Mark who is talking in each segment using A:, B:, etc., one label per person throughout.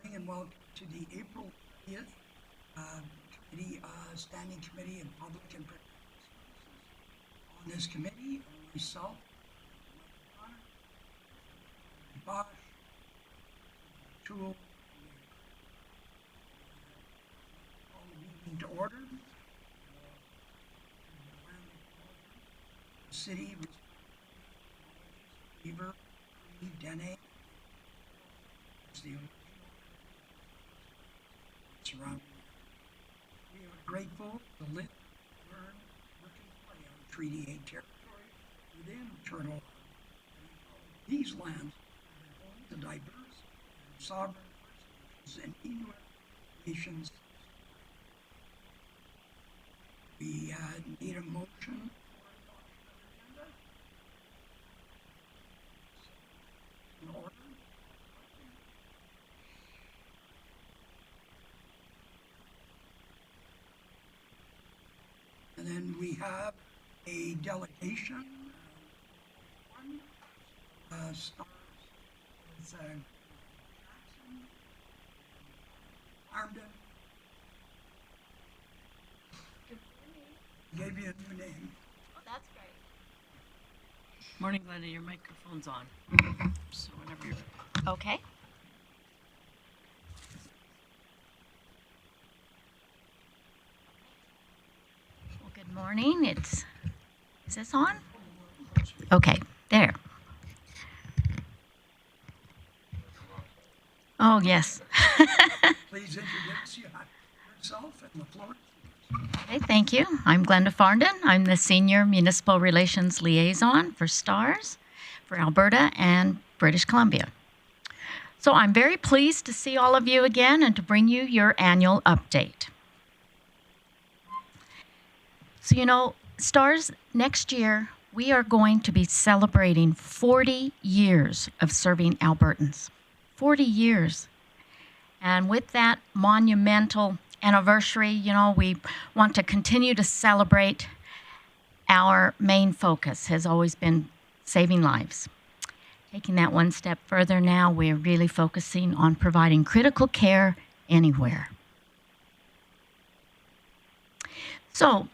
A: morning and welcome to the April 30th Standing Committee of Public and Private Services. On this committee are myself, Bosch, Tool, call the meeting to order. The city, Beaver, Dene, is the surrounding. We are grateful to live, learn, work, and play on Treaty 8 territory within Turtle Island. These lands are home to diverse and sovereign First Nations and Inuit nations. We need a motion for adoption of agenda. In order. And then we have a delegation. Stars with Jackson, Farnden. Gave you a new name.
B: Oh, that's great.
C: Morning, Glenda. Your microphone's on. So whenever you're ready.
B: Okay. Well, good morning. Is this on? Okay, there. Oh, yes.
A: Please introduce yourself and the floor.
B: Okay, thank you. I'm Glenda Farnden. I'm the Senior Municipal Relations Liaison for STARS for Alberta and British Columbia. So I'm very pleased to see all of you again and to bring you your annual update. So, you know, STARS, next year, we are going to be celebrating 40 years of serving Albertans. 40 years. And with that monumental anniversary, you know, we want to continue to celebrate. Our main focus has always been saving lives. Taking that one step further now, we're really focusing on providing critical care anywhere. So,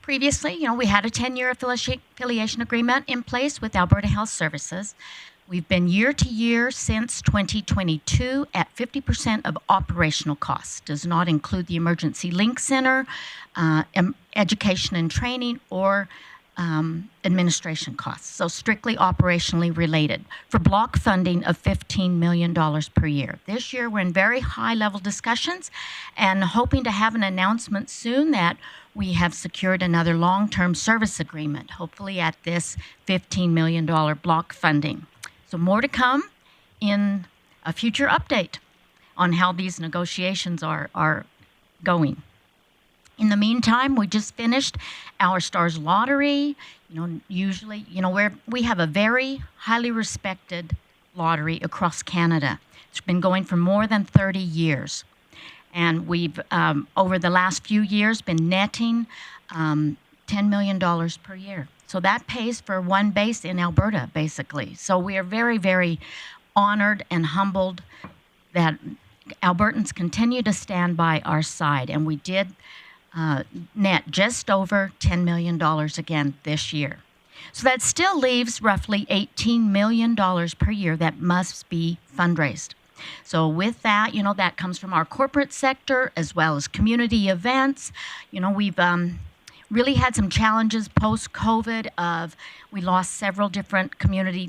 B: previously, you know, we had a 10-year affiliation agreement in place with Alberta Health Services. We've been year to year since 2022 at 50% of operational costs. Does not include the Emergency Link Center, education and training, or administration costs. So strictly operationally related for block funding of $15 million per year. This year we're in very high level discussions and hoping to have an announcement soon that we have secured another long-term service agreement, hopefully at this $15 million block funding. So more to come in a future update on how these negotiations are going. In the meantime, we just finished our STARS lottery. You know, usually, you know, we have a very highly respected lottery across Canada. It's been going for more than 30 years. And we've, over the last few years, been netting $10 million per year. So that pays for one base in Alberta, basically. So we are very, very honored and humbled that Albertans continue to stand by our side. And we did net just over $10 million again this year. So that still leaves roughly $18 million per year that must be fundraised. So with that, you know, that comes from our corporate sector as well as community events. You know, we've really had some challenges post-COVID we lost several different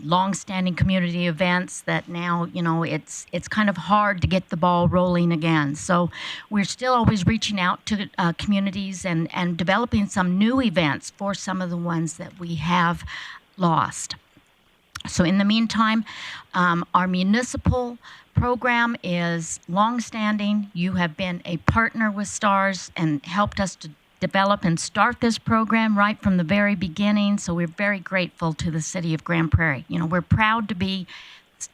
B: long-standing community events that now, you know, it's kind of hard to get the ball rolling again. So we're still always reaching out to communities and developing some new events for some of the ones that we have lost. So in the meantime, our municipal program is long-standing. You have been a partner with STARS and helped us to develop and start this program right from the very beginning. So we're very grateful to the city of Grande Prairie. You know, we're proud to be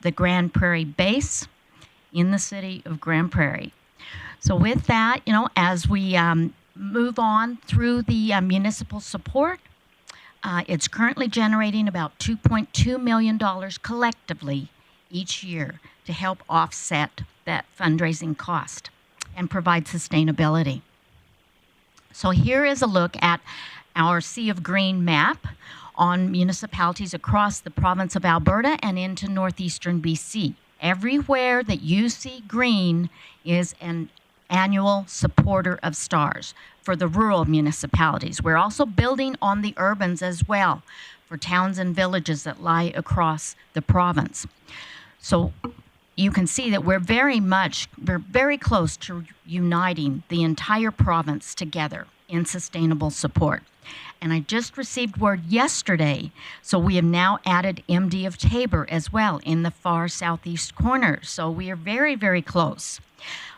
B: the Grande Prairie base in the city of Grande Prairie. So with that, you know, as we move on through the municipal support, it's currently generating about $2.2 million collectively each year to help offset that fundraising cost and provide sustainability. So here is a look at our Sea of Green map on municipalities across the province of Alberta and into northeastern BC. Everywhere that you see green is an annual supporter of STARS for the rural municipalities. We're also building on the urbans as well for towns and villages that lie across the province. So you can see that we're very close to uniting the entire province together in sustainable support. And I just received word yesterday, so we have now added MD of Tabor as well in the far southeast corner. So we are very, very close.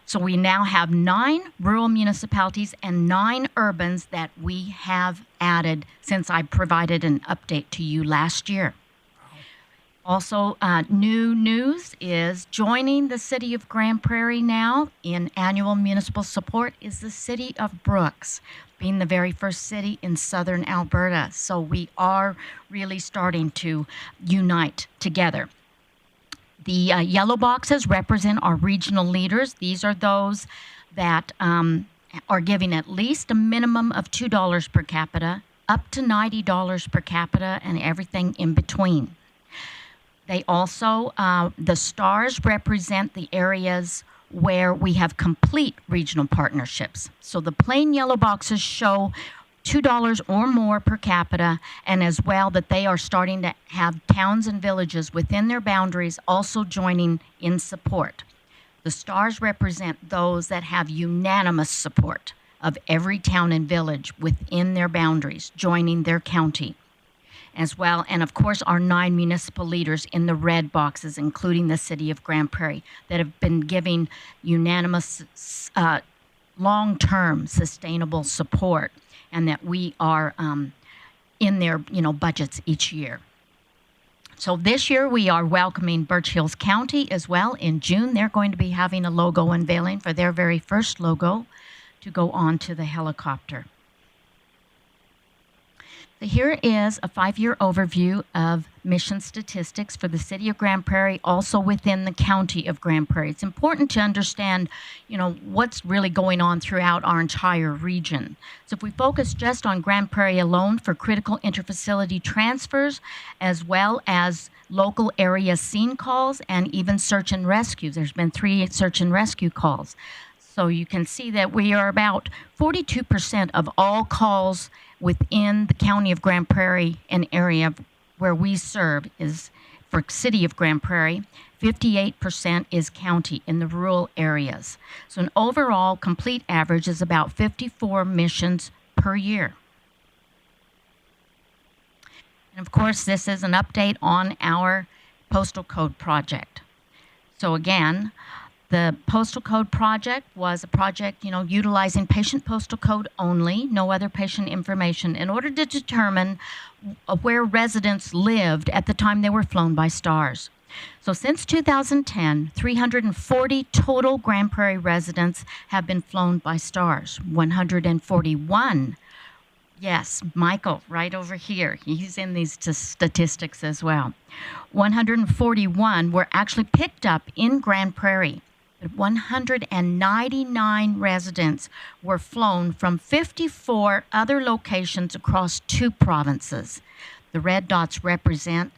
B: So we now have 9 rural municipalities and 9 urbans that we have added since I provided an update to you last year. Also, new news is joining the city of Grande Prairie now in annual municipal support is the city of Brooks, being the very first city in southern Alberta. So we are really starting to unite together. The yellow boxes represent our regional leaders. These are those that are giving at least a minimum of $2 per capita, up to $90 per capita, and everything in between. They also, the stars represent the areas where we have complete regional partnerships. So the plain yellow boxes show $2 or more per capita, and as well that they are starting to have towns and villages within their boundaries also joining in support. The stars represent those that have unanimous support of every town and village within their boundaries, joining their county as well. And of course, our 9 municipal leaders in the red boxes, including the city of Grande Prairie, that have been giving unanimous long-term sustainable support, and that we are in their budgets each year. So this year we are welcoming Birch Hills County as well. In June, they're going to be having a logo unveiling for their very first logo to go on to the helicopter. So here is a 5-year overview of mission statistics for the city of Grande Prairie, also within the county of Grande Prairie. It's important to understand, what's really going on throughout our entire region. So if we focus just on Grande Prairie alone for critical interfacility transfers, as well as local area scene calls and even search and rescue. There's been 3 search and rescue calls. So you can see that we are about 42% of all calls within the county of Grande Prairie, an area where we serve is for city of Grande Prairie. 58% is county in the rural areas. So an overall complete average is about 54 missions per year. And of course, this is an update on our postal code project. So again, the postal code project was a project, utilizing patient postal code only, no other patient information, in order to determine where residents lived at the time they were flown by STARS. So since 2010, 340 total Grande Prairie residents have been flown by STARS. 141, yes, Michael, right over here, he's in these statistics as well. 141 were actually picked up in Grande Prairie. 199 residents were flown from 54 other locations across 2 provinces. The red dots represent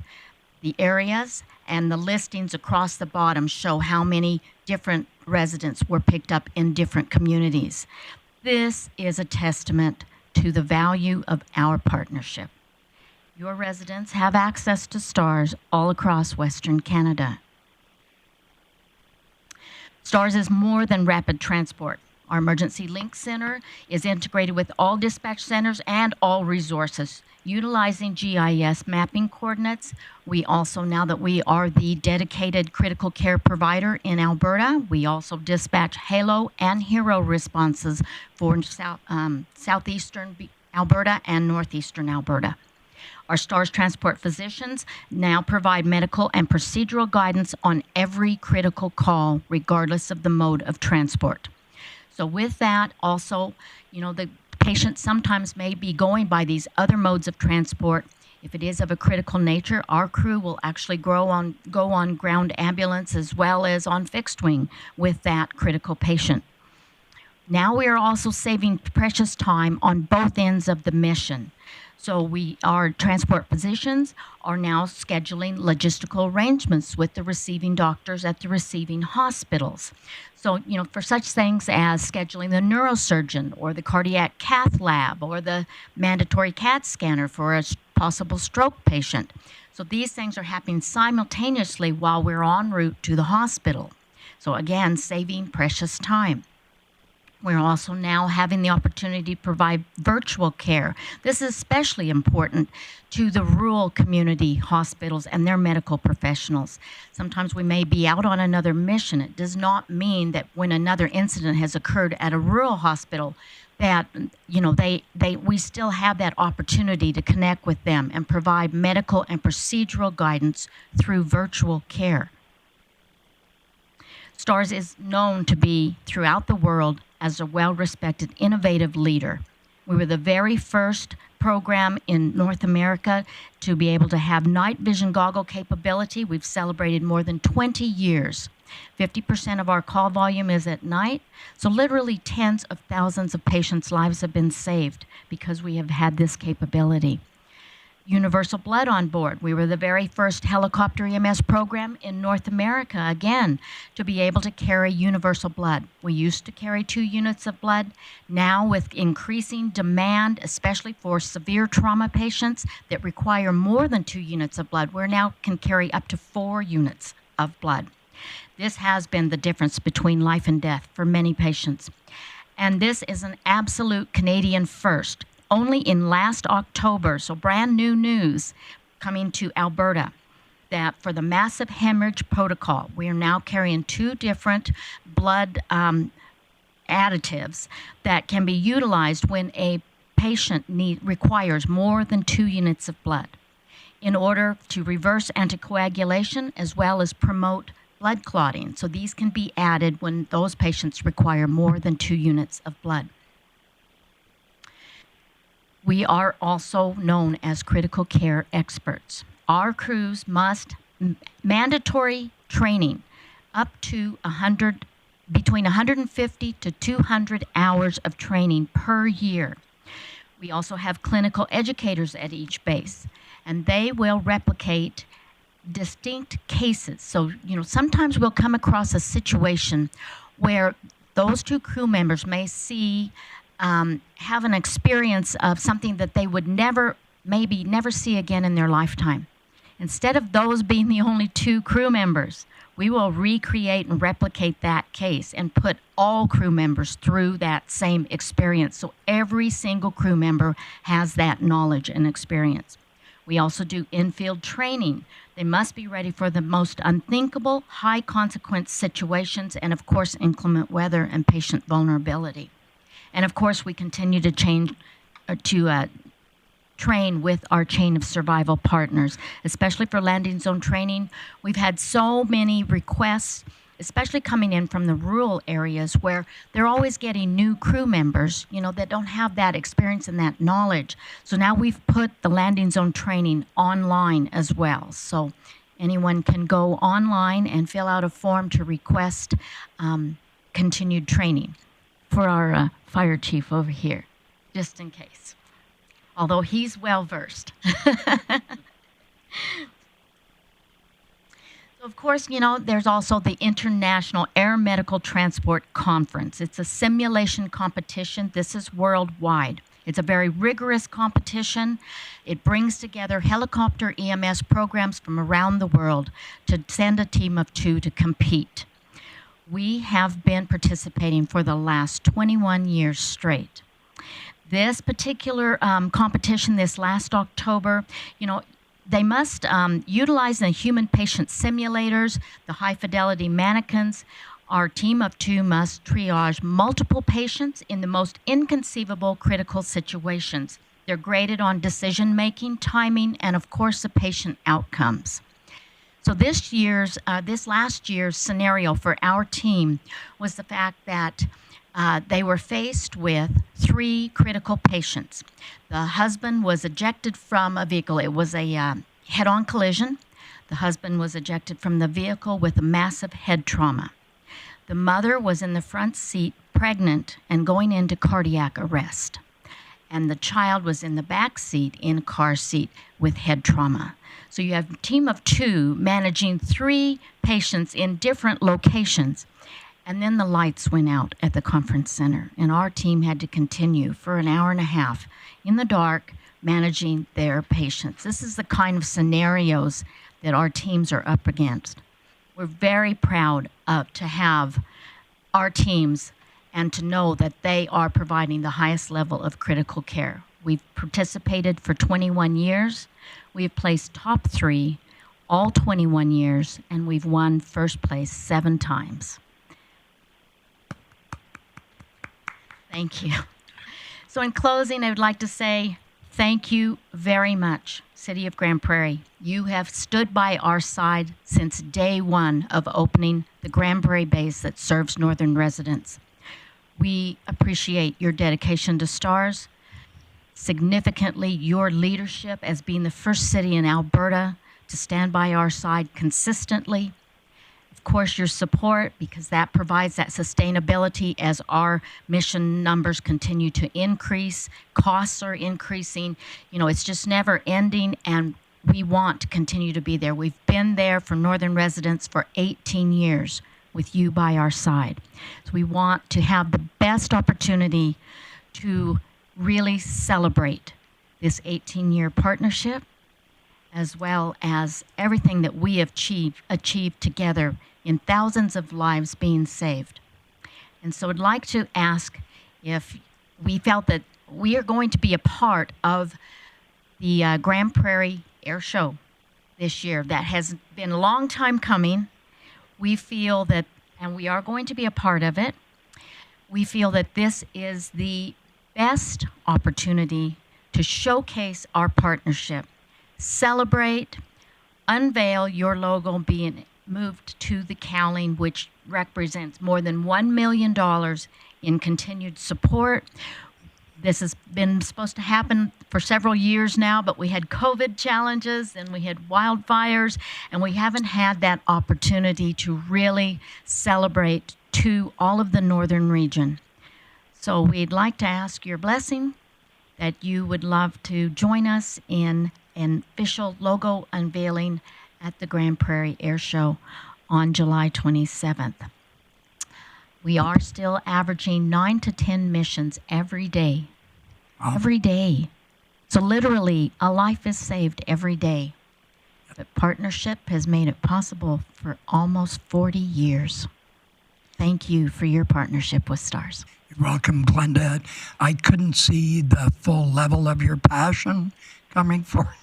B: the areas, and the listings across the bottom show how many different residents were picked up in different communities. This is a testament to the value of our partnership. Your residents have access to STARS all across Western Canada. STARS is more than rapid transport. Our Emergency Link Center is integrated with all dispatch centers and all resources, utilizing GIS mapping coordinates. We also, now that we are the dedicated critical care provider in Alberta, we also dispatch HALO and HERO responses for southeastern Alberta and northeastern Alberta. Our STARS transport physicians now provide medical and procedural guidance on every critical call, regardless of the mode of transport. So with that, also, the patient sometimes may be going by these other modes of transport. If it is of a critical nature, our crew will actually go on ground ambulance as well as on fixed wing with that critical patient. Now we are also saving precious time on both ends of the mission. So our transport physicians are now scheduling logistical arrangements with the receiving doctors at the receiving hospitals. So, for such things as scheduling the neurosurgeon or the cardiac cath lab or the mandatory CAT scanner for a possible stroke patient. So these things are happening simultaneously while we're en route to the hospital. So again, saving precious time. We're also now having the opportunity to provide virtual care. This is especially important to the rural community hospitals and their medical professionals. Sometimes we may be out on another mission. It does not mean that when another incident has occurred at a rural hospital that, we still have that opportunity to connect with them and provide medical and procedural guidance through virtual care. STARS is known to be, throughout the world, as a well-respected, innovative leader. We were the very first program in North America to be able to have night vision goggle capability. We've celebrated more than 20 years. 50% of our call volume is at night, so literally tens of thousands of patients' lives have been saved because we have had this capability. Universal blood on board. We were the very first helicopter EMS program in North America, again, to be able to carry universal blood. We used to carry 2 units of blood. Now, with increasing demand, especially for severe trauma patients that require more than 2 units of blood, we now can carry up to 4 units of blood. This has been the difference between life and death for many patients. And this is an absolute Canadian first. Only in last October, so brand new news coming to Alberta, that for the massive hemorrhage protocol, we are now carrying 2 different blood additives that can be utilized when a patient requires more than 2 units of blood in order to reverse anticoagulation as well as promote blood clotting. So these can be added when those patients require more than 2 units of blood. We are also known as critical care experts. Our crews must mandatory training up to between 150 to 200 hours of training per year. We also have clinical educators at each base, and they will replicate distinct cases. So, sometimes we'll come across a situation where those 2 crew members may have an experience of something that they would never see again in their lifetime. Instead of those being the only 2 crew members, we will recreate and replicate that case and put all crew members through that same experience. So every single crew member has that knowledge and experience. We also do in-field training. They must be ready for the most unthinkable, high-consequence situations and, of course, inclement weather and patient vulnerability. And of course, we continue to train with our chain of survival partners, especially for landing zone training. We've had so many requests, especially coming in from the rural areas where they're always getting new crew members, that don't have that experience and that knowledge. So now we've put the landing zone training online as well. So anyone can go online and fill out a form to request continued training for our fire chief over here, just in case. Although he's well-versed. So of course, there's also the International Air Medical Transport Conference. It's a simulation competition. This is worldwide. It's a very rigorous competition. It brings together helicopter EMS programs from around the world to send a team of 2 to compete. We have been participating for the last 21 years straight. This particular competition this last October, they must utilize the human patient simulators, the high-fidelity mannequins. Our team of 2 must triage multiple patients in the most inconceivable critical situations. They're graded on decision-making, timing, and of course, the patient outcomes. So this last year's scenario for our team was the fact that they were faced with 3 critical patients. The husband was ejected from a vehicle. It was a head-on collision. The husband was ejected from the vehicle with a massive head trauma. The mother was in the front seat, pregnant and going into cardiac arrest. And the child was in the back seat, in a car seat, with head trauma. So you have a team of 2 managing 3 patients in different locations. And then the lights went out at the conference center, and our team had to continue for an hour and a half in the dark managing their patients. This is the kind of scenarios that our teams are up against. We're very proud to have our teams and to know that they are providing the highest level of critical care. We've participated for 21 years. We've placed top 3 all 21 years, and we've won first place 7 times. Thank you. So in closing, I would like to say thank you very much, City of Grande Prairie. You have stood by our side since day 1 of opening the Grande Prairie base that serves northern residents. We appreciate your dedication to STARS, significantly your leadership as being the first city in Alberta to stand by our side consistently. Of course, your support, because that provides that sustainability as our mission numbers continue to increase. Costs are increasing. You know, it's just never ending, and we want to continue to be there. We've been there for northern residents for 18 years with you by our side. So we want to have the best opportunity to really celebrate this 18-year partnership, as well as everything that we have achieved together in thousands of lives being saved. And so I'd like to ask if we felt that we are going to be a part of the Grande Prairie Air Show this year. That has been a long time coming. We feel that, and we are going to be a part of it, we feel that this is the best opportunity to showcase our partnership, celebrate, unveil your logo being moved to the cowling, which represents more than $1 million in continued support. This has been supposed to happen for several years now, but we had COVID challenges and we had wildfires, and we haven't had that opportunity to really celebrate to all of the northern region. So we'd like to ask your blessing that you would love to join us in an official logo unveiling at the Grande Prairie Air Show on July 27th. We are still averaging 9 to 10 missions every day.
A: Wow.
B: Every day. So literally, a life is saved every day. But partnership has made it possible for almost 40 years. Thank you for your partnership with STARS.
A: You're welcome, Glenda. I couldn't see the full level of your passion coming forward.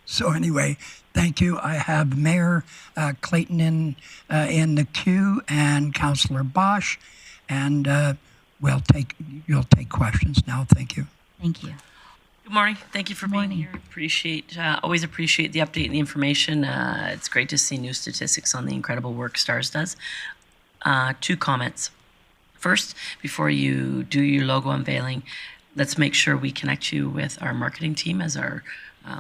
A: So anyway, thank you. I have Mayor Clayton in the queue and Councillor Bosch, and you'll take questions now. Thank you.
B: Thank you.
C: Good morning. Thank you for being
B: Morning.
C: here. Always appreciate the update and the information. It's great to see new statistics on the incredible work STARS does. 2 comments. First, before you do your logo unveiling, let's make sure we connect you with our marketing team, as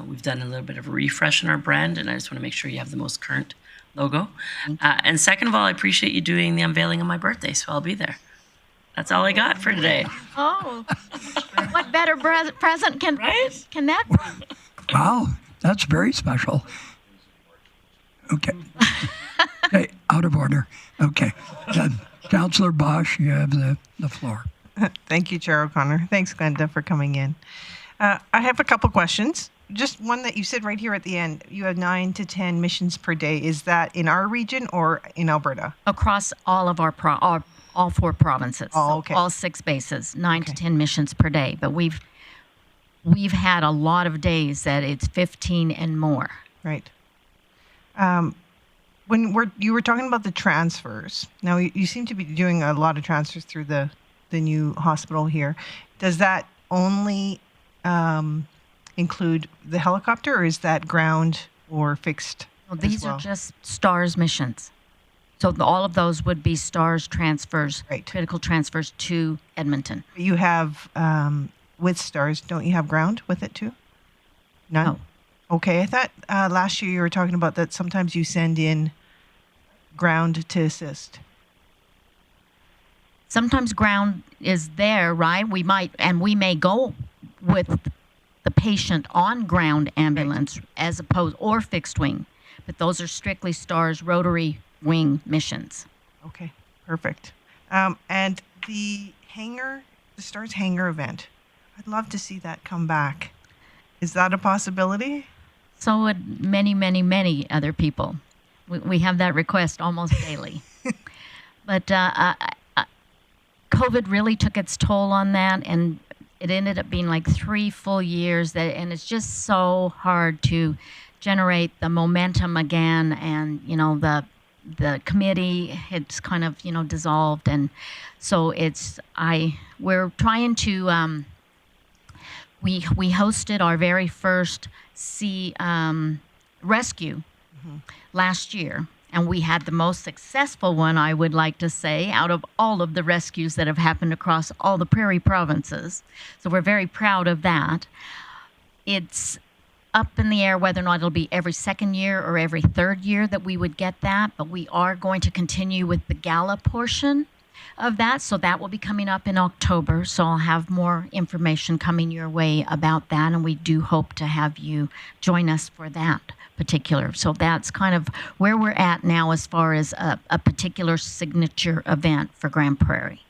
C: we've done a little bit of a refresh in our brand, and I just want to make sure you have the most current logo. And second of all, I appreciate you doing the unveiling on my birthday, so I'll be there. That's all I got for today.
B: Oh, what better present can that be?
A: Wow, that's very special. Okay. Okay, out of order. Okay. Councillor Bosch, you have the floor.
D: Thank you, Chair O'Connor. Thanks, Glenda, for coming in. I have a couple questions. Just one that you said right here at the end. You have 9 to 10 missions per day. Is that in our region or in Alberta?
B: Across all of our all 4 provinces.
D: Oh, okay.
B: So all 6 bases, 9 to 10 missions per day. But we've had a lot of days that it's 15 and more.
D: Right. When you were talking about the transfers, now you seem to be doing a lot of transfers through the new hospital here. Does that only include the helicopter, or is that ground or fixed?
B: Well, these
D: as well?
B: are just STARS missions. So all of those would be STARS transfers,
D: Right.
B: critical transfers to Edmonton.
D: You have, with STARS, don't you have ground with it too? None?
B: No.
D: Okay, I thought last year you were talking about that sometimes you send in ground to assist.
B: Sometimes ground is there, right? We may go with the patient on ground ambulance as opposed, or fixed wing, but those are strictly STARS rotary wing missions.
D: Okay, perfect. And the STARS hangar event, I'd love to see that come back. Is that a possibility?
B: So would many, many, many other people. We have that request almost daily. But COVID really took its toll on that, and it ended up being like 3 full years. And it's just so hard to generate the momentum again. And the committee had kind of dissolved, and so we're trying to. We hosted our very first sea rescue last year, and we had the most successful one, I would like to say, out of all of the rescues that have happened across all the prairie provinces. So we're very proud of that. It's up in the air whether or not it'll be every second year or every third year that we would get that, but we are going to continue with the gala portion of that, so that will be coming up in October. So I'll have more information coming your way about that, and we do hope to have you join us for that particular. So that's kind of where we're at now as far as a particular signature event for Grande Prairie.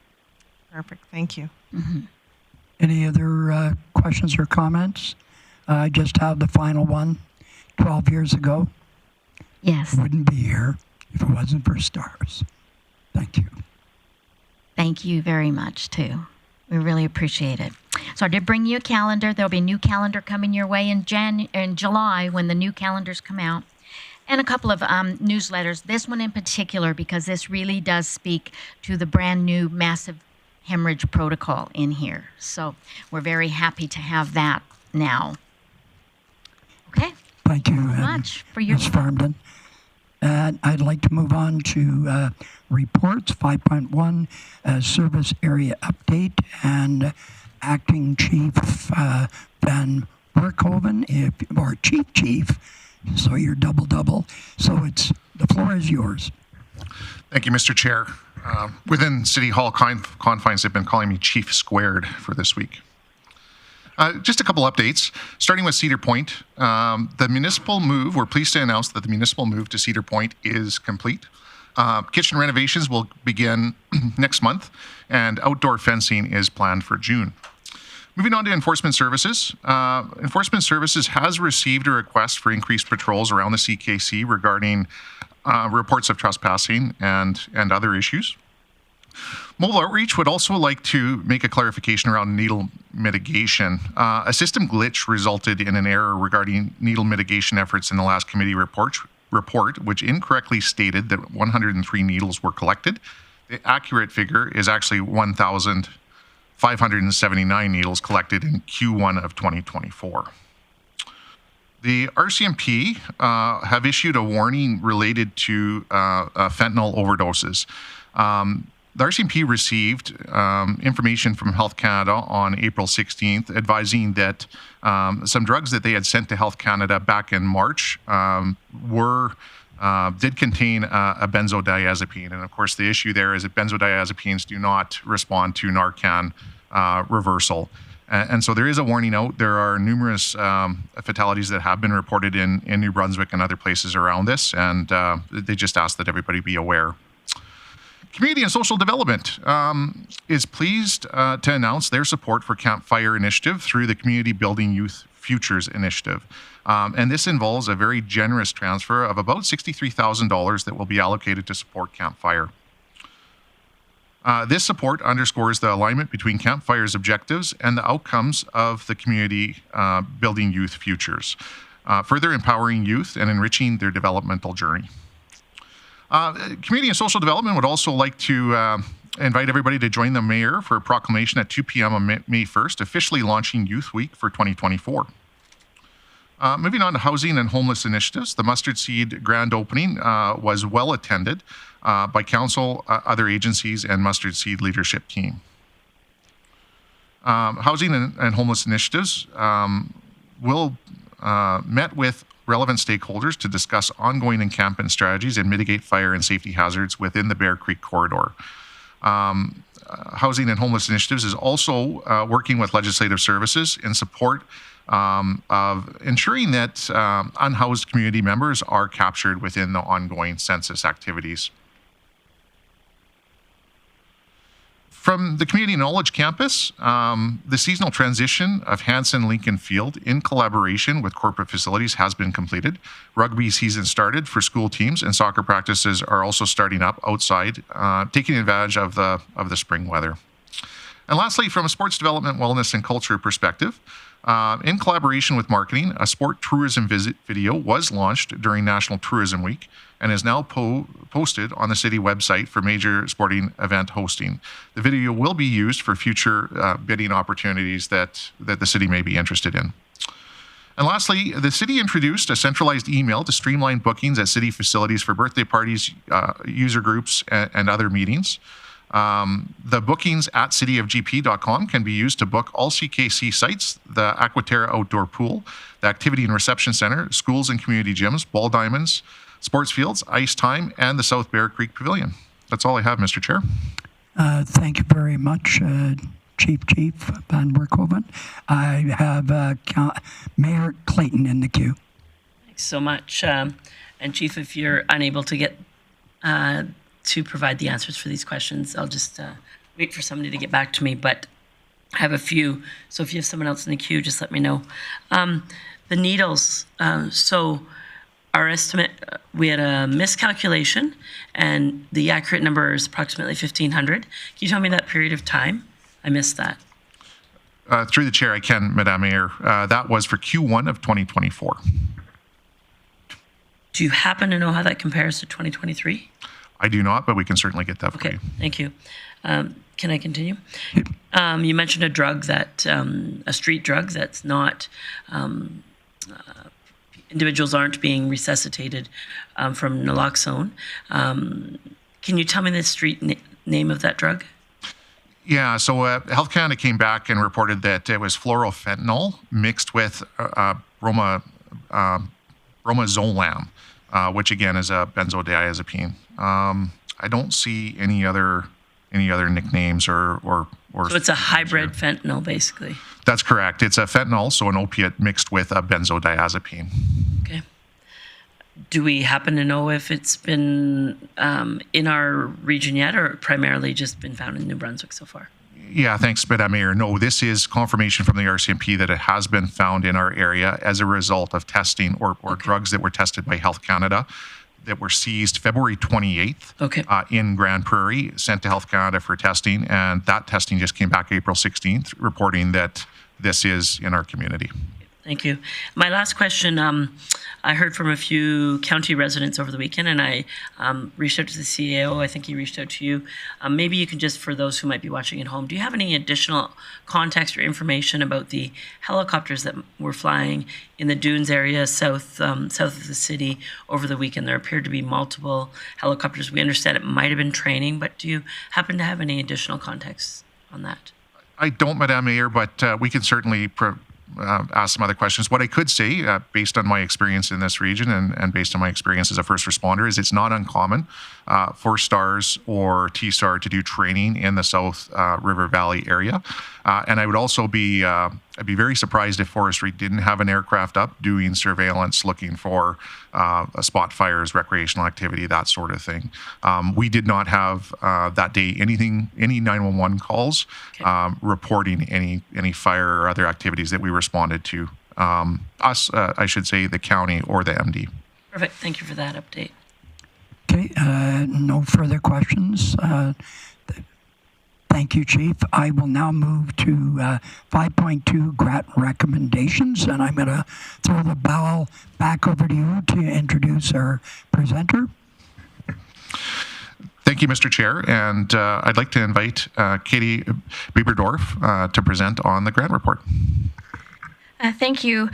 D: Perfect, thank you.
A: Any other questions or comments? I just have the final one. 12 years ago,
B: Yes,
A: wouldn't be here if it wasn't for STARS. Thank you.
B: thank you very much too. We really appreciate it. So I did bring you a calendar. There'll be a new calendar coming your way in July when the new calendars come out, and a couple of newsletters. This one in particular, because this really does speak to the brand new massive hemorrhage protocol in here. So we're very happy to have that now. Okay.
A: Thank you
B: so much for your
A: Ms. Farnden. And I'd like to move on to reports 5.1, service area update, and Acting Chief Van Werkhoven, or Chief, so you're double. So the floor is yours.
E: Thank you, Mr. Chair. Within City Hall confines, they've been calling me Chief Squared for this week. Just a couple updates, starting with Cedar Point. The municipal move, we're pleased to announce that the municipal move to Cedar Point is complete. Kitchen renovations will begin next month, and outdoor fencing is planned for June. Moving on to Enforcement Services. Enforcement Services has received a request for increased patrols around the CKC regarding reports of trespassing and other issues. Mobile Outreach would also like to make a clarification around needle mitigation. A system glitch resulted in an error regarding needle mitigation efforts in the last committee report, which incorrectly stated that 103 needles were collected. The accurate figure is actually 1,579 needles collected in Q1 of 2024. The RCMP have issued a warning related to fentanyl overdoses. The RCMP received information from Health Canada on April 16th advising that some drugs that they had sent to Health Canada back in March did contain a benzodiazepine. And of course, the issue there is that benzodiazepines do not respond to Narcan reversal. And so there is a warning out. There are numerous fatalities that have been reported in New Brunswick and other places around this, and they just ask that everybody be aware. Community and Social Development is pleased to announce their support for Campfire Initiative through the Community Building Youth Futures Initiative. And this involves a very generous transfer of about $63,000 that will be allocated to support Campfire. This support underscores the alignment between Campfire's objectives and the outcomes of the Community Building Youth Futures, further empowering youth and enriching their developmental journey. Community and Social Development would also like to invite everybody to join the mayor for a proclamation at 2 p.m. on May 1st, officially launching Youth Week for 2024. Moving on to housing and homeless initiatives, the Mustard Seed grand opening was well attended by council, other agencies, and Mustard Seed leadership team. Housing and homeless initiatives will met with relevant stakeholders to discuss ongoing encampment strategies and mitigate fire and safety hazards within the Bear Creek corridor. Housing and Homeless Initiatives is also working with legislative services in support of ensuring that unhoused community members are captured within the ongoing census activities. From the Community Knowledge Campus, the seasonal transition of Hanson Lincoln Field in collaboration with corporate facilities has been completed. Rugby season started for school teams, and soccer practices are also starting up outside, taking advantage of the spring weather. And lastly, from a sports development, wellness, and culture perspective, in collaboration with marketing, a sport tourism visit video was launched during National Tourism Week and is now posted on the city website for major sporting event hosting. The video will be used for future bidding opportunities that the city may be interested in. And lastly, the city introduced a centralized email to streamline bookings at city facilities for birthday parties, user groups, and other meetings. The bookings at cityofgp.com can be used to book all CKC sites, the Aquaterra Outdoor Pool, the Activity and Reception Center, schools and community gyms, ball diamonds, sports fields, ice time, and the South Bear Creek Pavilion. That's all I have, Mr. Chair.
F: Thank you very much, Chief Van Werkhoven. I have Mayor Clayton in the queue.
C: Thanks so much. And Chief, if you're unable to get to provide the answers for these questions, I'll just wait for somebody to get back to me. But I have a few, so if you have someone else in the queue, just let me know. The needles, so our estimate, we had a miscalculation, and the accurate number is approximately 1,500. Can you tell me that period of time? I missed that.
E: Through the chair, I can, Madam Mayor. That was for Q1 of 2024.
C: Do you happen to know how that compares to 2023?
E: I do not, but we can certainly get that for you.
C: Okay, thank you. Can I continue? You mentioned a drug that, a street drug that's not, individuals aren't being resuscitated from naloxone. Can you tell me the street name of that drug?
E: Yeah, so Health Canada came back and reported that it was fluorofentanyl mixed with bromozolam, which again is a benzodiazepine. I don't see any other nicknames or.
C: So it's a hybrid fentanyl, basically.
E: That's correct. It's a fentanyl, so an opiate mixed with a benzodiazepine.
C: Okay. Do we happen to know if it's been in our region yet, or primarily just been found in New Brunswick so far?
E: Yeah, thanks, Madam Mayor. No, this is confirmation from the RCMP that it has been found in our area as a result of testing or drugs that were tested by Health Canada that were seized February 28th in Grande Prairie, sent to Health Canada for testing, and that testing just came back April 16th, reporting that this is in our community.
C: Thank you. My last question, I heard from a few county residents over the weekend, and I reached out to the CAO. I think he reached out to you. Maybe you can just, for those who might be watching at home, do you have any additional context or information about the helicopters that were flying in the Dunes area south of the city over the weekend? There appeared to be multiple helicopters. We understand it might have been training, but do you happen to have any additional context on that?
E: I don't, Madam Mayor, but we can certainly ask some other questions. What I could say, based on my experience in this region and based on my experience as a first responder, is it's not uncommon for STARS or TSTAR to do training in the South River Valley area. And I would also be I'd be very surprised if Forestry didn't have an aircraft up doing surveillance, looking for spot fires, recreational activity, that sort of thing. We did not have that day any 911 calls reporting any fire or other activities that we responded to. I should say the county or the MD.
C: Perfect. Thank you for that update.
F: Okay, no further questions. Thank you, Chief. I will now move to 5.2 grant recommendations, and I'm going to throw the ball back over to you to introduce our presenter.
E: Thank you, Mr. Chair, and I'd like to invite Katie Bieberdorf to present on the grant report.
G: Thank you.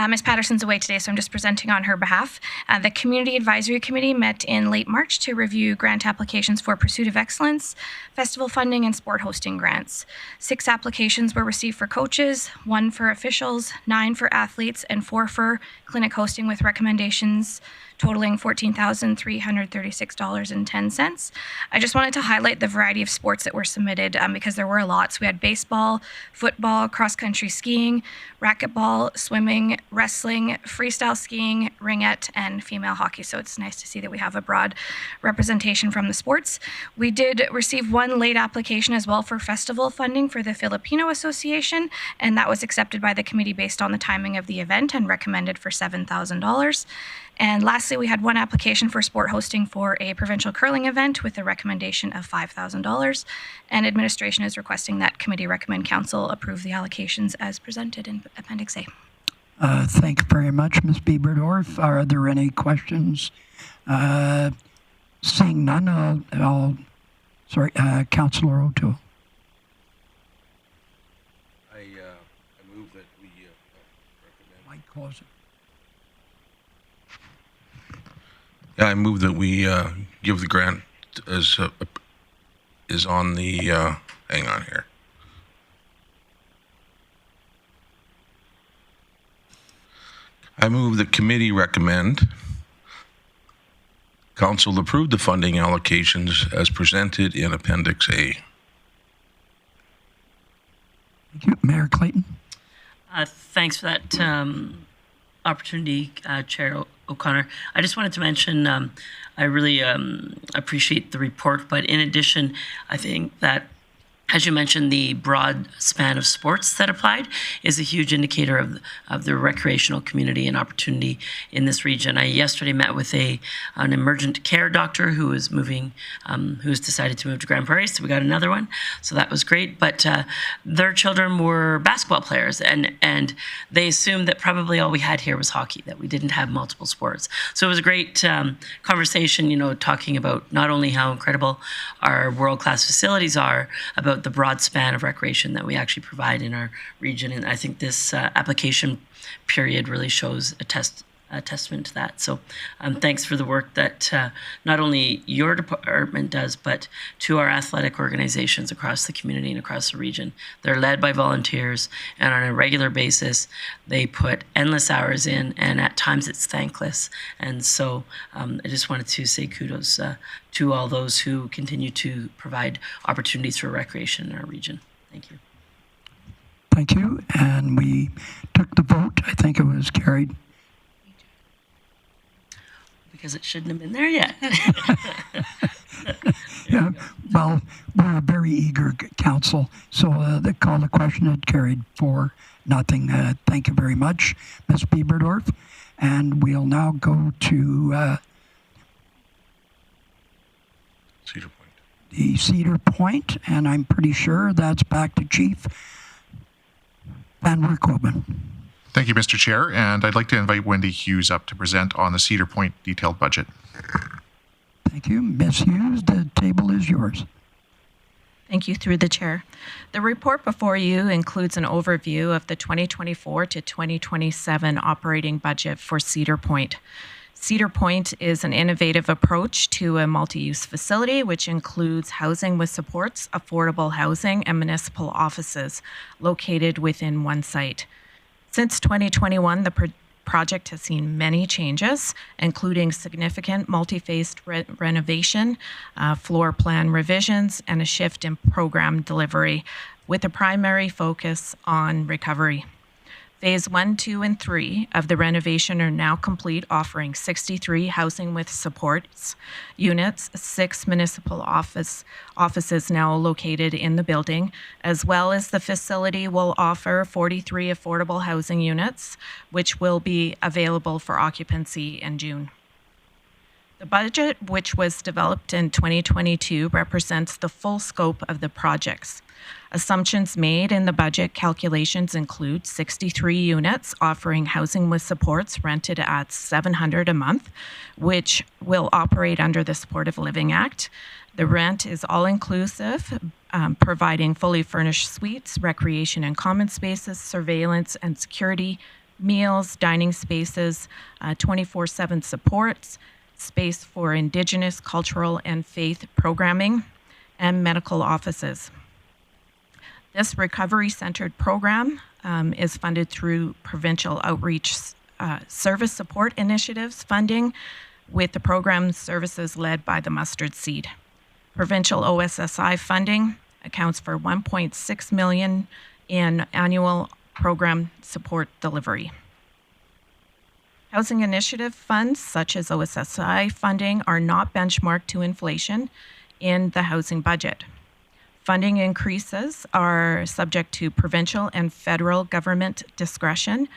G: Ms. Patterson's away today, so I'm just presenting on her behalf. The Community Advisory Committee met in late March to review grant applications for Pursuit of Excellence, festival funding, and sport hosting grants. 6 applications were received for coaches, 1 for officials, 9 for athletes, and 4 for clinic hosting, with recommendations totaling $14,336.10. I just wanted to highlight the variety of sports that were submitted because there were a lot. So we had baseball, football, cross-country skiing, racquetball, swimming, wrestling, freestyle skiing, ringette, and female hockey. So it's nice to see that we have a broad representation from the sports. We did receive 1 late application as well for festival funding for the Filipino Association, and that was accepted by the committee based on the timing of the event and recommended for $7,000. And lastly, we had 1 application for sport hosting for a provincial curling event with a recommendation of $5,000. And administration is requesting that committee recommend council approve the allocations as presented in Appendix A.
F: Thank you very much, Ms. Bieberdorf. Are there any questions? Seeing none, Councillor O'Toole.
H: I move that we recommend.
F: Mike Closer.
H: Yeah, I move that we give the grant as is on the. Hang on here. I move the committee recommend council approve the funding allocations as presented in Appendix A.
F: Thank you. Mayor Clayton.
C: Thanks for that opportunity, Chair O'Connor. I just wanted to mention I really appreciate the report, but in addition, I think that, as you mentioned, the broad span of sports that applied is a huge indicator of the recreational community and opportunity in this region. I yesterday met with an emergent care doctor who was moving, who's decided to move to Grande Prairie, so we got another one. So that was great. But their children were basketball players, and they assumed that probably all we had here was hockey, that we didn't have multiple sports. So it was a great conversation, talking about not only how incredible our world-class facilities are, about the broad span of recreation that we actually provide in our region. And I think this application period really shows a testament to that. So thanks for the work that not only your department does, but to our athletic organizations across the community and across the region. They're led by volunteers, and on a regular basis, they put endless hours in, and at times it's thankless. And so I just wanted to say kudos to all those who continue to provide opportunities for recreation in our region. Thank you.
F: Thank you. And we took the vote. I think it was carried.
C: Because it shouldn't have been there yet.
F: Yeah, well, we're a very eager council, so the call to question had carried 4-0. Thank you very much, Ms. Bieberdorf. And we'll now go to
H: Cedar Point.
F: the Cedar Point, and I'm pretty sure that's back to Chief Van Werkhoven.
E: Thank you, Mr. Chair, and I'd like to invite Wendy Hughes up to present on the Cedar Point detailed budget.
F: Thank you. Ms. Hughes, the table is yours.
I: Thank you, through the chair. The report before you includes an overview of the 2024 to 2027 operating budget for Cedar Point. Cedar Point is an innovative approach to a multi-use facility, which includes housing with supports, affordable housing, and municipal offices located within one site. Since 2021, the project has seen many changes, including significant multi-phased renovation, floor plan revisions, and a shift in program delivery, with a primary focus on recovery. Phase 1, 2, and 3 of the renovation are now complete, offering 63 housing with supports units, 6 municipal offices now located in the building, as well as the facility will offer 43 affordable housing units, which will be available for occupancy in June. The budget, which was developed in 2022, represents the full scope of the projects. Assumptions made in the budget calculations include 63 units offering housing with supports rented at $700 a month, which will operate under the Supportive Living Act. The rent is all-inclusive, providing fully furnished suites, recreation and common spaces, surveillance and security, meals, dining spaces, 24/7 supports, space for Indigenous, cultural, and faith programming, and medical offices. This recovery-centered program is funded through provincial outreach service support initiatives funding, with the program services led by the Mustard Seed. Provincial OSSI funding accounts for $1.6 million in annual program support delivery. Housing initiative funds, such as OSSI funding, are not benchmarked to inflation in the housing budget. Funding increases are subject to provincial and federal government discretion,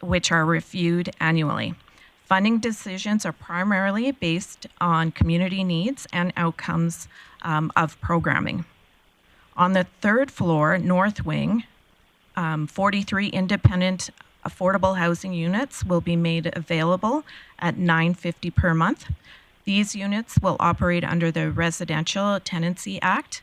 I: which are reviewed annually. Funding decisions are primarily based on community needs and outcomes of programming. On the third floor, north wing, 43 independent affordable housing units will be made available at $950 per month. These units will operate under the Residential Tenancy Act.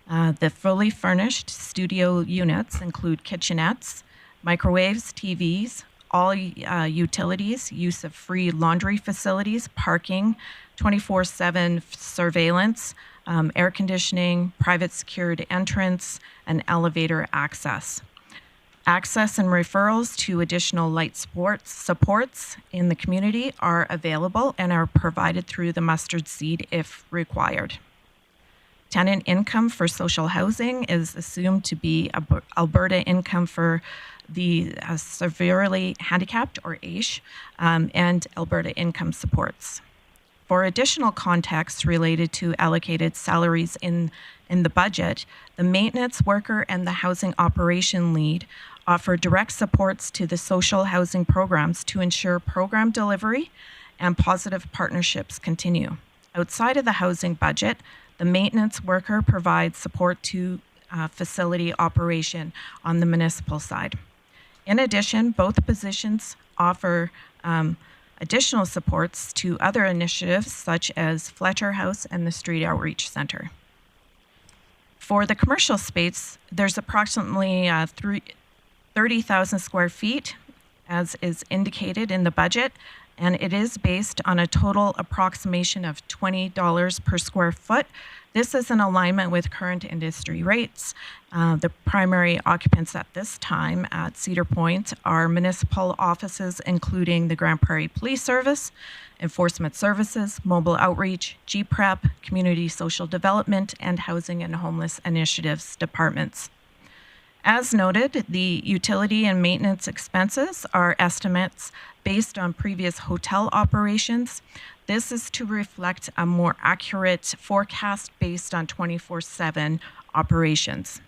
I: The fully furnished studio units include kitchenettes, microwaves, TVs, all utilities, use of free laundry facilities, parking, 24/7 surveillance, air conditioning, private secured entrance, and elevator access. Access and referrals to additional light supports in the community are available and are provided through the Mustard Seed if required. Tenant income for social housing is assumed to be Alberta income for the severely handicapped, or AISH, and Alberta income supports. For additional context related to allocated salaries in the budget, the maintenance worker and the housing operation lead offer direct supports to the social housing programs to ensure program delivery and positive partnerships continue. Outside of the housing budget, the maintenance worker provides support to facility operation on the municipal side. In addition, both positions offer additional supports to other initiatives such as Fletcher House and the Street Outreach Center. For the commercial space, there's approximately 30,000 square feet, as is indicated in the budget, and it is based on a total approximation of $20 per square foot. This is in alignment with current industry rates. The primary occupants at this time at Cedar Point are municipal offices, including the Grande Prairie Police Service, Enforcement Services, Mobile Outreach, GPREP, Community Social Development, and Housing and Homeless Initiatives departments. As noted, the utility and maintenance expenses are estimates based on previous hotel operations. This is to reflect a more accurate forecast based on 24/7 operations.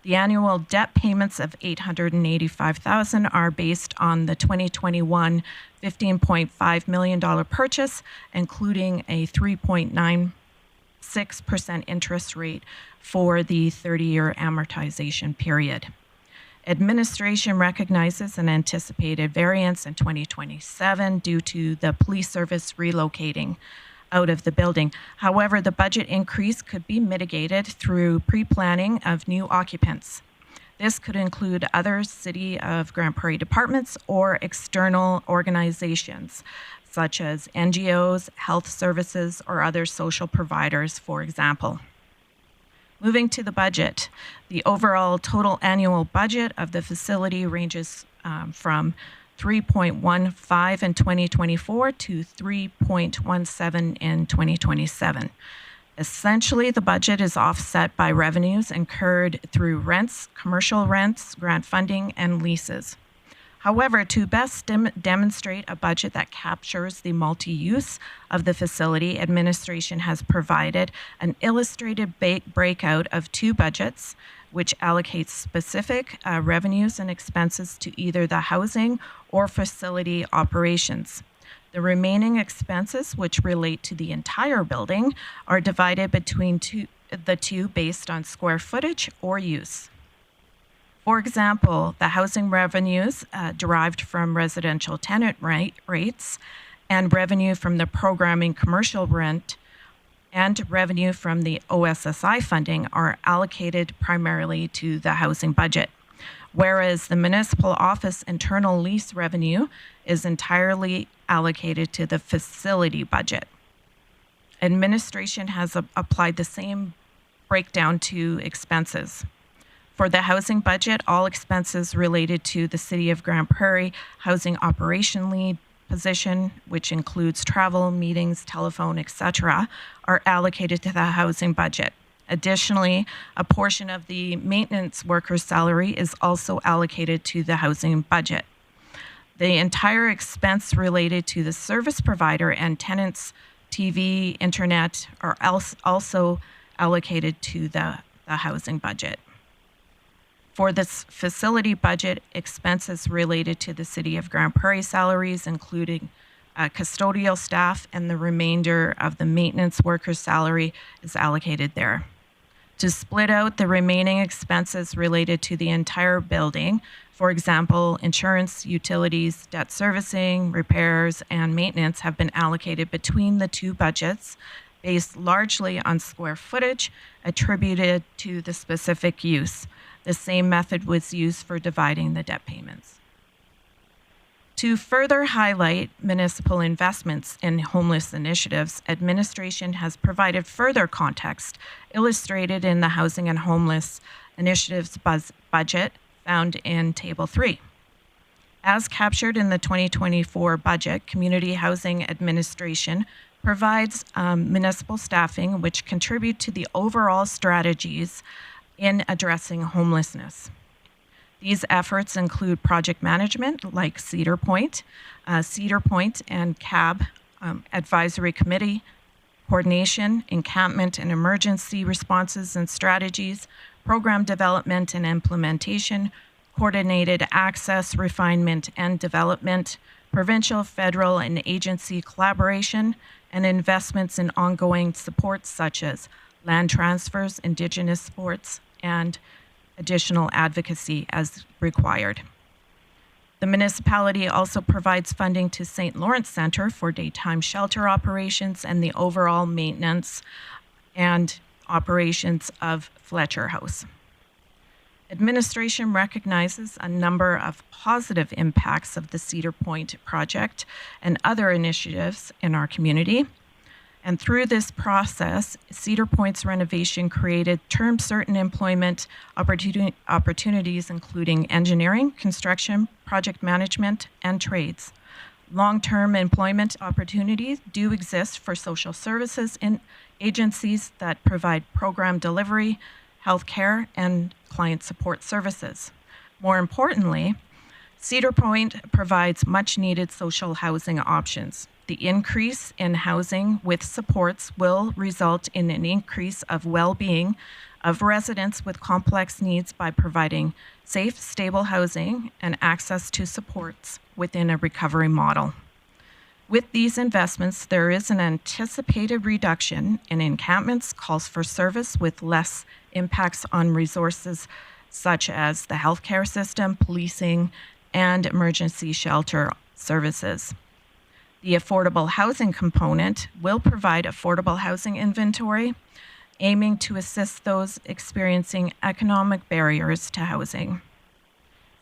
I: The annual debt payments of $885,000 are based on the 2021 $15.5 million purchase, including a 3.96% interest rate for the 30-year amortization period. Administration recognizes an anticipated variance in 2027 due to the police service relocating out of the building. However, the budget increase could be mitigated through pre-planning of new occupants. This could include other City of Grande Prairie departments or external organizations, such as NGOs, health services, or other social providers, for example. Moving to the budget, the overall total annual budget of the facility ranges from $3.15 in 2024 to $3.17 in 2027. Essentially, the budget is offset by revenues incurred through rents, commercial rents, grant funding, and leases. However, to best demonstrate a budget that captures the multi-use of the facility, administration has provided an illustrated breakout of two budgets, which allocates specific revenues and expenses to either the housing or facility operations. The remaining expenses, which relate to the entire building, are divided between the two based on square footage or use. For example, the housing revenues derived from residential tenant rates and revenue from the programming commercial rent and revenue from the OSSI funding are allocated primarily to the housing budget, whereas the municipal office internal lease revenue is entirely allocated to the facility budget. Administration has applied the same breakdown to expenses. For the housing budget, all expenses related to the City of Grande Prairie housing operation lead position, which includes travel, meetings, telephone, etc., are allocated to the housing budget. Additionally, a portion of the maintenance worker's salary is also allocated to the housing budget. The entire expense related to the service provider and tenants' TV, internet are also allocated to the housing budget. For this facility budget, expenses related to the City of Grande Prairie salaries, including custodial staff, and the remainder of the maintenance worker's salary is allocated there. To split out the remaining expenses related to the entire building, for example, insurance, utilities, debt servicing, repairs, and maintenance have been allocated between the two budgets based largely on square footage attributed to the specific use. The same method was used for dividing the debt payments. To further highlight municipal investments in homeless initiatives, administration has provided further context illustrated in the Housing and Homeless Initiatives budget found in Table 3. As captured in the 2024 budget, Community Housing Administration provides municipal staffing which contribute to the overall strategies in addressing homelessness. These efforts include project management like Cedar Point and CAB Advisory Committee, coordination, encampment and emergency responses and strategies, program development and implementation, coordinated access, refinement and development, provincial, federal, and agency collaboration, and investments in ongoing supports such as land transfers, Indigenous supports, and additional advocacy as required. The municipality also provides funding to St. Lawrence Centre for daytime shelter operations and the overall maintenance and operations of Fletcher House. Administration recognizes a number of positive impacts of the Cedar Point project and other initiatives in our community. And through this process, Cedar Point's renovation created term-certain employment opportunities, including engineering, construction, project management, and trades. Long-term employment opportunities do exist for social services in agencies that provide program delivery, healthcare, and client support services. More importantly, Cedar Point provides much-needed social housing options. The increase in housing with supports will result in an increase of well-being of residents with complex needs by providing safe, stable housing and access to supports within a recovery model. With these investments, there is an anticipated reduction in encampments, calls for service with less impacts on resources such as the healthcare system, policing, and emergency shelter services. The affordable housing component will provide affordable housing inventory, aiming to assist those experiencing economic barriers to housing.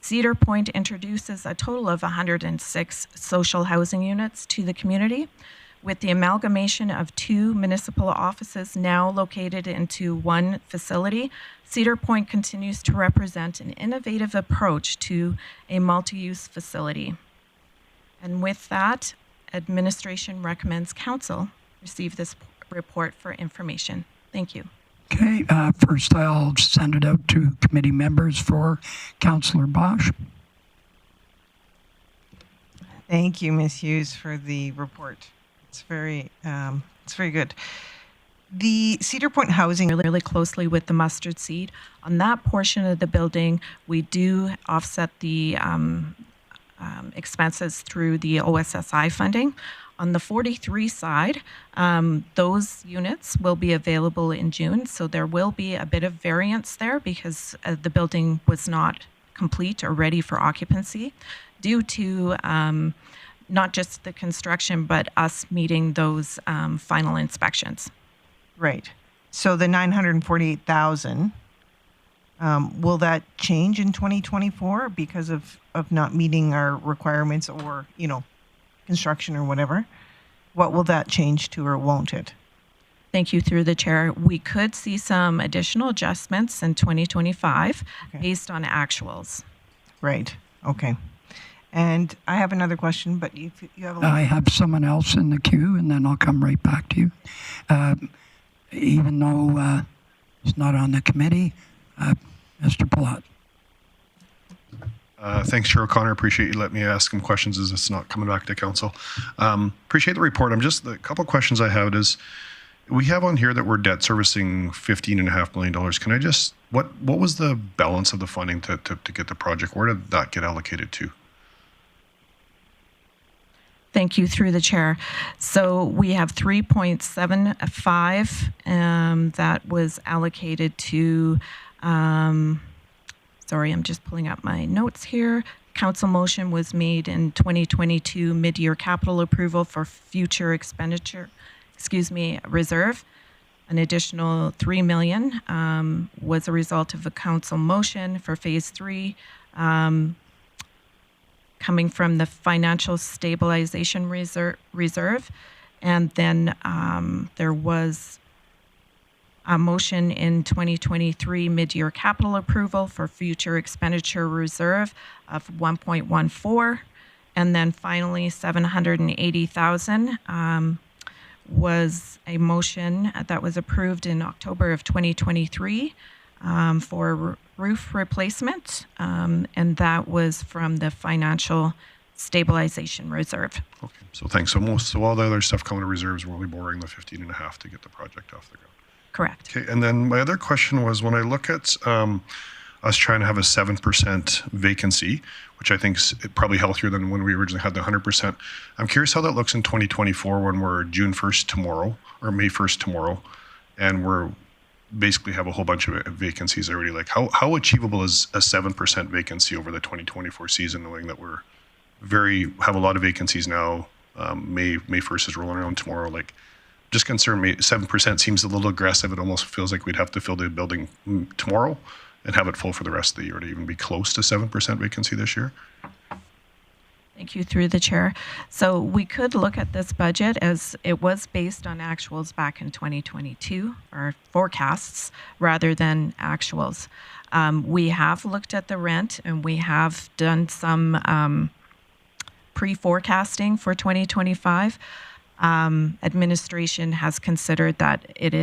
I: Cedar Point introduces a total of 106 social housing units to the community, with the amalgamation of 2 municipal offices now located into one facility. Cedar Point continues to represent an innovative approach to a multi-use facility. And with that, administration recommends council receive this report for information. Thank you.
F: Okay, first I'll send it out to committee members for Councillor Bosch.
D: Thank you, Ms. Hughes, for the report. It's very good. The Cedar Point housing
I: Really closely with the mustard seed. On that portion of the building, we do offset the expenses through the OSSI funding. On the 43 side, those units will be available in June, so there will be a bit of variance there because the building was not complete or ready for occupancy due to not just the construction, but us meeting those final inspections.
D: Right. So the 948,000, will that change in 2024 because of not meeting our requirements or, construction or whatever? What will that change to, or won't it?
I: Thank you through the chair. We could see some additional adjustments in 2025
D: Okay.
I: based on actuals.
D: Right. Okay. And I have another question, but you have a
F: I have someone else in the queue, and then I'll come right back to you. Even though it's not on the committee, Mr. Palat.
J: Thanks, Chair O'Connor. Appreciate you letting me ask some questions as it's not coming back to council. Appreciate the report. A couple of questions I have is, we have on here that we're debt servicing $15.5 million. Can I just, what was the balance of the funding to get the project? Where did that get allocated to?
I: Thank you through the chair. So we have 3.75 that was allocated to, sorry, I'm just pulling up my notes here. Council motion was made in 2022 mid-year capital approval for future expenditure, reserve. An additional $3 million was a result of a council motion for phase 3 coming from the financial stabilization reserve. And then there was a motion in 2023 mid-year capital approval for future expenditure reserve of 1.14. And then finally, 780,000 was a motion that was approved in October of 2023 for roof replacement, and that was from the financial stabilization reserve.
J: Okay, so thanks. So all the other stuff coming to reserves, we're only borrowing the 15.5 to get the project off the ground.
I: Correct.
J: Okay, and then my other question was, when I look at us trying to have a 7% vacancy, which I think is probably healthier than when we originally had the 100%. I'm curious how that looks in 2024 when we're June 1st tomorrow, or May 1st tomorrow, and we're basically have a whole bunch of vacancies already. Like, how achievable is a 7% vacancy over the 2024 season, knowing that we're have a lot of vacancies now? May 1st is rolling around tomorrow. Like, just concerned, 7% seems a little aggressive. It almost feels like we'd have to fill the building tomorrow and have it full for the rest of the year to even be close to 7% vacancy this year.
I: Thank you through the chair. So we could look at this budget as it was based on actuals back in 2022, or forecasts rather than actuals. We have looked at the rent, and we have done some pre-forecasting for 2025. Administration has considered that it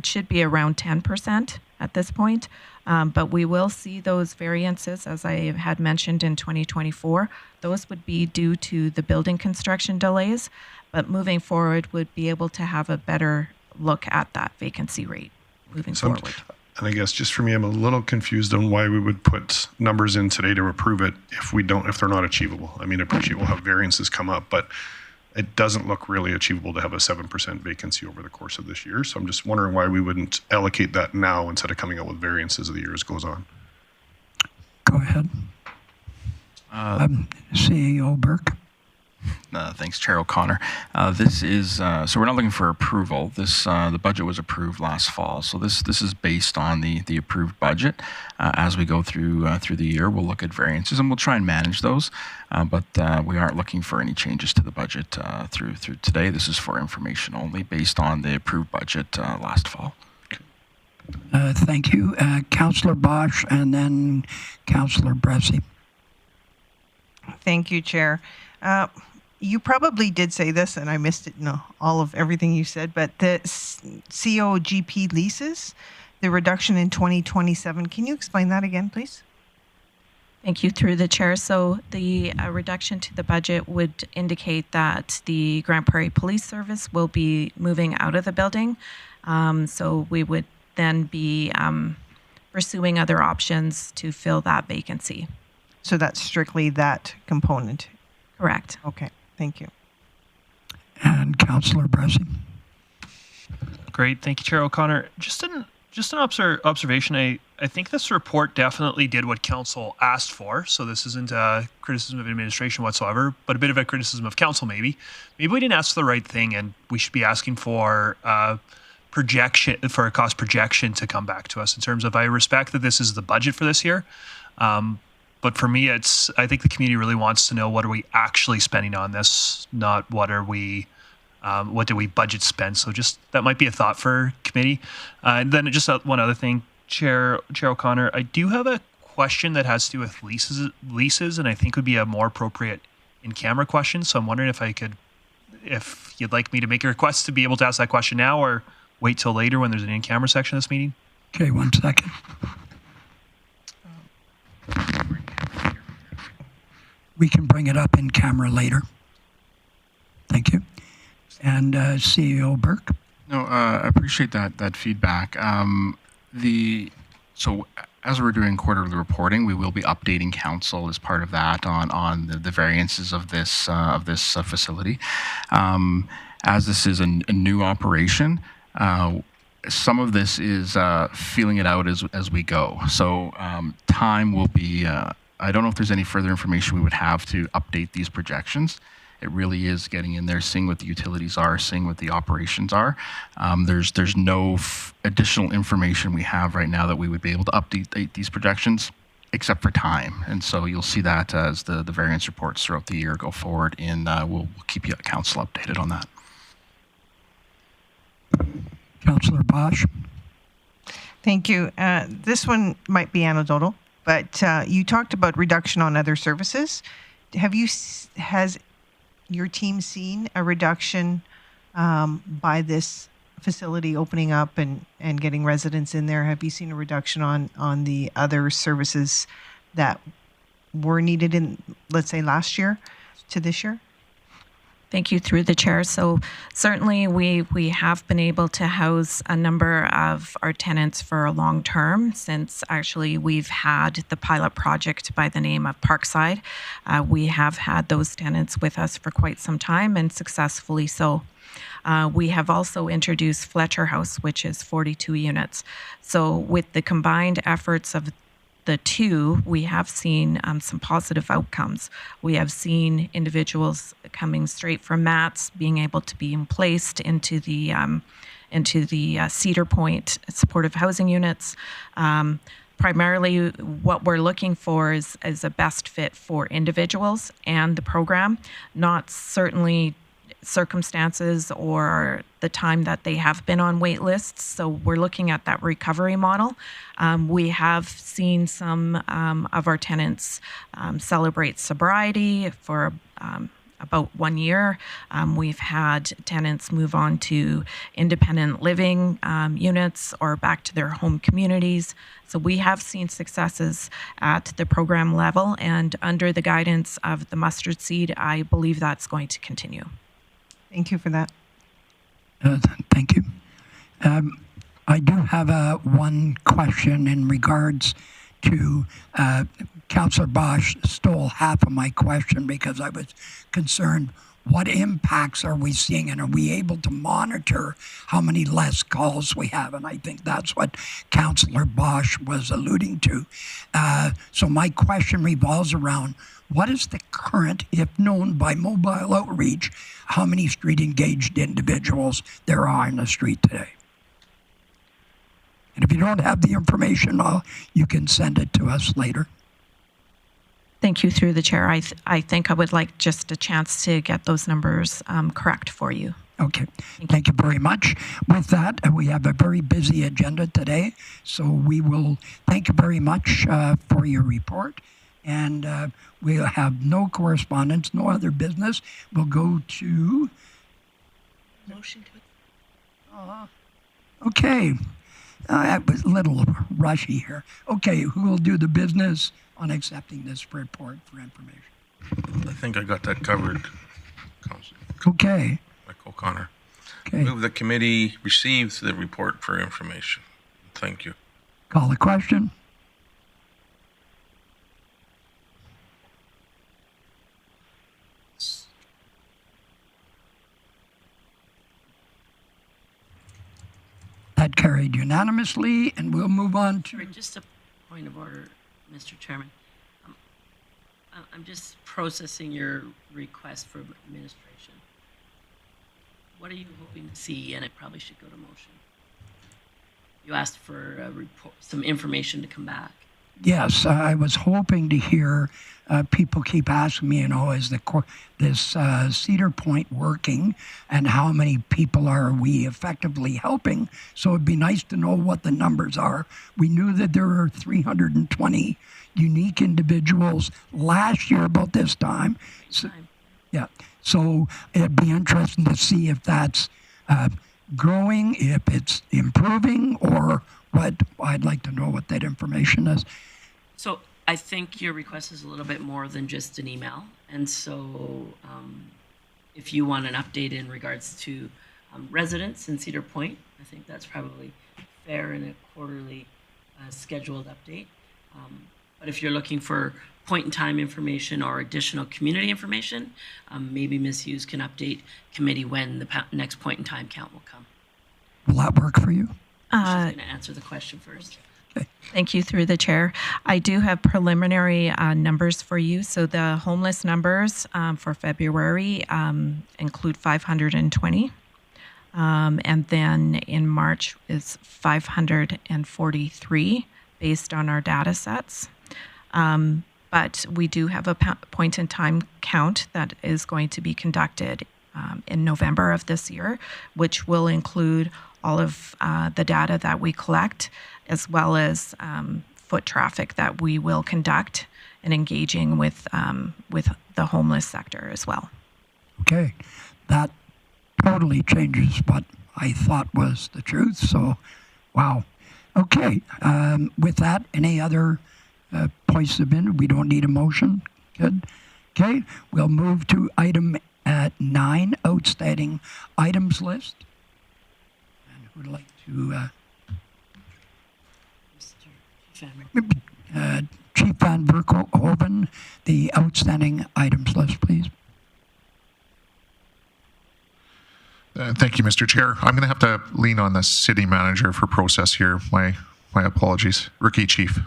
I: should be around 10% at this point, but we will see those variances, as I had mentioned, in 2024. Those would be due to the building construction delays, but moving forward would be able to have a better look at that vacancy rate moving forward.
J: And I guess just for me, I'm a little confused on why we would put numbers in today to approve it if they're not achievable. I mean, I appreciate we'll have variances come up, but it doesn't look really achievable to have a 7% vacancy over the course of this year. So I'm just wondering why we wouldn't allocate that now instead of coming out with variances as the years goes on.
F: Go ahead. CEO Burke.
K: Thanks, Chair O'Connor. This is so we're not looking for approval. The budget was approved last fall, so this is based on the approved budget. As we go through the year, we'll look at variances and we'll try and manage those. But we aren't looking for any changes to the budget through today. This is for information only, based on the approved budget last fall.
F: Thank you, Councillor Bosch, and then Councillor Bressie.
D: Thank you, Chair. You probably did say this, and I missed it in all of everything you said, but the COGP leases, the reduction in 2027, can you explain that again, please?
I: Thank you through the chair. So the reduction to the budget would indicate that the Grande Prairie Police Service will be moving out of the building. So we would then be pursuing other options to fill that vacancy.
D: So that's strictly that component?
I: Correct.
D: Okay, thank you.
F: And Councillor Bressie.
L: Great, thank you, Chair O'Connor. Just Just an observation. I think this report definitely did what council asked for. So this isn't a criticism of administration whatsoever, but a bit of a criticism of council maybe. Maybe we didn't ask the right thing, and we should be asking for a cost projection to come back to us in terms of, I respect that this is the budget for this year. But for me, I think the community really wants to know, what are we actually spending on this, not what do we budget spend. So just, that might be a thought for committee. And then just one other thing, Chair O'Connor, I do have a question that has to do with leases, and I think would be a more appropriate in-camera question. So I'm wondering if you'd like me to make a request to be able to ask that question now, or wait till later when there's an in-camera section of this meeting.
F: Okay, 1 second. We can bring it up in camera later. Thank you. And CEO Burke.
K: No, I appreciate that feedback. So as we're doing quarterly reporting, we will be updating council as part of that on the variances of this facility. As this is a new operation, some of this is feeling it out as we go. So time will be. I don't know if there's any further information we would have to update these projections. It really is getting in there, seeing what the utilities are, seeing what the operations are. There's no additional information we have right now that we would be able to update these projections, except for time. And so you'll see that as the variance reports throughout the year go forward, and we'll keep you council updated on that.
F: Councillor Bosch.
D: Thank you. This one might be anecdotal, but you talked about reduction on other services. Has your team seen a reduction by this facility opening up and getting residents in there? Have you seen a reduction on the other services that were needed in, let's say, last year to this year?
I: Thank you, through the chair. So certainly we have been able to house a number of our tenants for a long term, since actually we've had the pilot project by the name of Parkside. We have had those tenants with us for quite some time, and successfully so. We have also introduced Fletcher House, which is 42 units. So with the combined efforts of the two, we have seen some positive outcomes. We have seen individuals coming straight from mats being able to be placed into the Cedar Point supportive housing units. Primarily, what we're looking for is a best fit for individuals and the program, not certainly circumstances or the time that they have been on wait lists. So we're looking at that recovery model. We have seen some of our tenants celebrate sobriety for about 1 year. We've had tenants move on to independent living units or back to their home communities. So we have seen successes at the program level, and under the guidance of the mustard seed, I believe that's going to continue.
D: Thank you for that.
F: Thank you. I do have one question in regards to Councillor Bosch stole half of my question, because I was concerned, what impacts are we seeing, and are we able to monitor how many less calls we have? And I think that's what Councillor Bosch was alluding to. So my question revolves around, what is the current, if known by mobile outreach, how many street engaged individuals there are in the street today? And if you don't have the information, you can send it to us later.
I: Thank you, through the chair. I think I would like just a chance to get those numbers correct for you.
F: Okay, thank you very much. With that, we have a very busy agenda today, so we will thank you very much for your report. And we'll have no correspondence, no other business. We'll go to
C: Motion to.
F: Okay. That was a little rushy here. Okay, who will do the business on accepting this report for information?
H: I think I got that covered, Council.
F: Okay.
H: Mike O'Connor.
F: Okay.
H: Move the committee receives the report for information. Thank you.
F: Call the question. That carried unanimously, and we'll move on to.
C: Sorry, just a point of order, Mr. Chairman. I'm just processing your request for administration. What are you hoping to see? And it probably should go to motion. You asked for a report, some information to come back.
F: Yes, I was hoping to hear. People keep asking me, is this Cedar Point working, and how many people are we effectively helping? So it'd be nice to know what the numbers are. We knew that there were 320 unique individuals last year about this time. Yeah, so it'd be interesting to see if that's growing, if it's improving, or what. I'd like to know what that information is.
C: So I think your request is a little bit more than just an email. And so if you want an update in regards to residents in Cedar Point, I think that's probably fair in a quarterly scheduled update. But if you're looking for point-in-time information or additional community information, maybe Ms. Hughes can update committee when the next point-in-time count will come.
F: Will that work for you?
C: She's going to answer the question first.
F: Okay.
I: Thank you through the chair. I do have preliminary numbers for you. So the homeless numbers for February include 520. And then in March is 543 based on our data sets. But we do have a point in time count that is going to be conducted in November of this year, which will include all of the data that we collect, as well as foot traffic that we will conduct and engaging with the homeless sector as well.
F: Okay, that totally changes what I thought was the truth. So, wow. Okay, with that, any other points have been? We don't need a motion. Good. Okay, we'll move to item 9, outstanding items list. And who would like to? Chief Van Berkhoven, the outstanding items list, please.
E: Thank you, Mr. Chair. I'm going to have to lean on the city manager for process here. My apologies. Rookie Chief.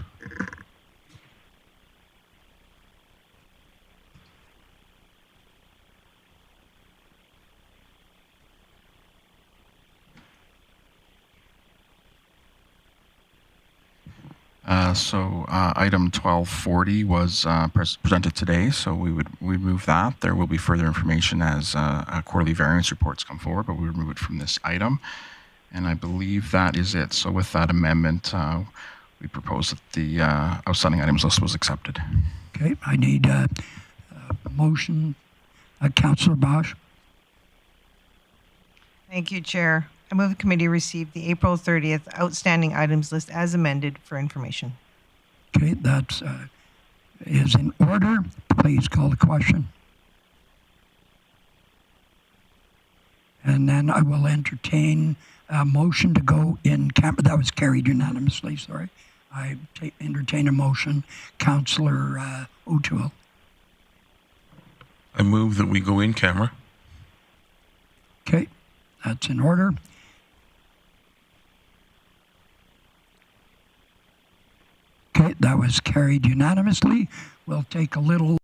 K: Item 1240 was presented today, so we move that. There will be further information as quarterly variance reports come forward, but we remove it from this item. And I believe that is it. So with that amendment, we propose that the outstanding items list was accepted.
F: Okay, I need a motion. Councillor Bosch.
D: Thank you, Chair. I move the committee receive the April 30th outstanding items list as amended for information.
F: Okay, that is in order. Please call the question. And then I will entertain a motion to go in camera. That was carried unanimously, sorry. I entertain a motion. Councillor O'Toole.
H: I move that we go in camera.
F: Okay, that's in order. Okay, that was carried unanimously. We'll take a little